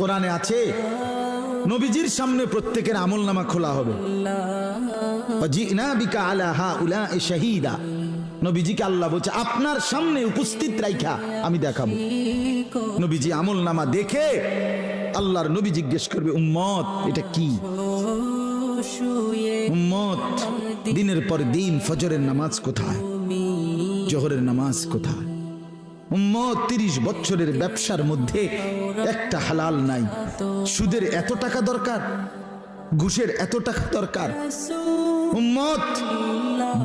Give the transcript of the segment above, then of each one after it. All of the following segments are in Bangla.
কোরআনে আছে নবীজির সামনে প্রত্যেকের আমলনামা খোলা হবে। ওয়াজিনা বিকা আলা হাউলাই শাহীদা, নবীজিকে আল্লাহ বলছে আপনার সামনে উপস্থিত রাইখা আমি দেখাবো। নবীজি আমলনামা দেখে আল্লাহর নবী জিজ্ঞেস করবে উম্মত এটা কি? উম্মত দিনের পর দিন ফজরের নামাজ কোথায়, জোহরের নামাজ কোথায়? উম্মত 30 বছরের ব্যবসার মধ্যে একটা হালাল নাই। সুদের এত টাকা দরকার, ঘুষের এত টাকা দরকার। উম্মত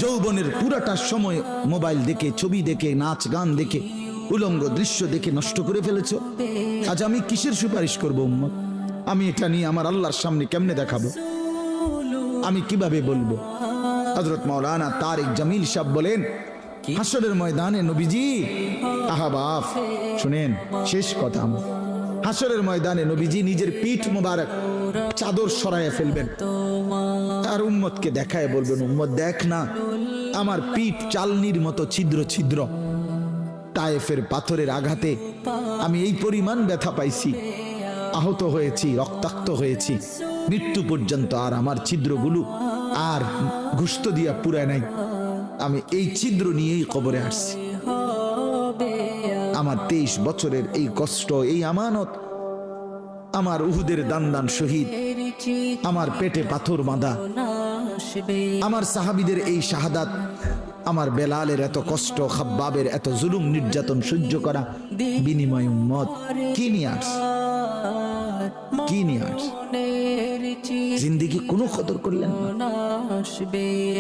যৌবনের পুরাটা সময় মোবাইল দেখে, ছবি দেখে, নাচ গান দেখে, উলঙ্গ দৃশ্য দেখে নষ্ট করে ফেলেছো। আজ আমি কিসের সুপারিশ করব উম্মত? আমি এটা নিয়ে আমার আল্লাহর সামনে কেমনে দেখাবো? আমি কিভাবে বলবো? হযরত মাওলানা তারিক জামিল সাহেব বলেন হাসরের ময়দানে নবীজি, আহাবাব শুনেন শেষ কথা, হাসরের ময়দানে নবীজি নিজের পিঠ মোবারক চাদর সরাইয়া ফেলবেন আর উম্মতকে দেখায় বলবেন উম্মত দেখ না আমার পিঠ চালনির মতো ছিদ্র ছিদ্র, তায়েফের পাথরের আঘাতে আমি এই পরিমাণ ব্যথা পাইছি, আহত হয়েছি, রক্তাক্ত হয়েছি, মৃত্যু পর্যন্ত আর আমার ছিদ্রগুলো আর গুস্ত দিয়া পুরায় নাই। আমি এই ছিদ্র নিয়েই কবরে আসছি। আমার 23 বছরের এই কষ্ট, এই আমানত, আমার উহুদের দান শহীদ, আমার পেটে পাথর বাঁধা, আমার সাহাবীদের এই শাহাদাত, আমার বেলালের এত কষ্ট, খাব্বাবের এত জুলুম নির্যাতন সহ্য করা, বিনিময় উম্মত কি নিয়ে আসছে? কি নিয়ে আসছে? জিন্দেগি কোনো কদর করলেন না।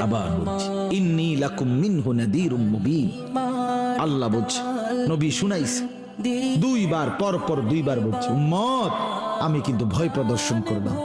আবার বলছি ইন্নী লাকুম মিনহু নাযীরুম মুবিন, আল্লাহ বলছে নবী শুনাইছে 2 বার, পর পর 2 বার বলছে উম্মত আমি কিন্তু ভয় প্রদর্শন করলাম।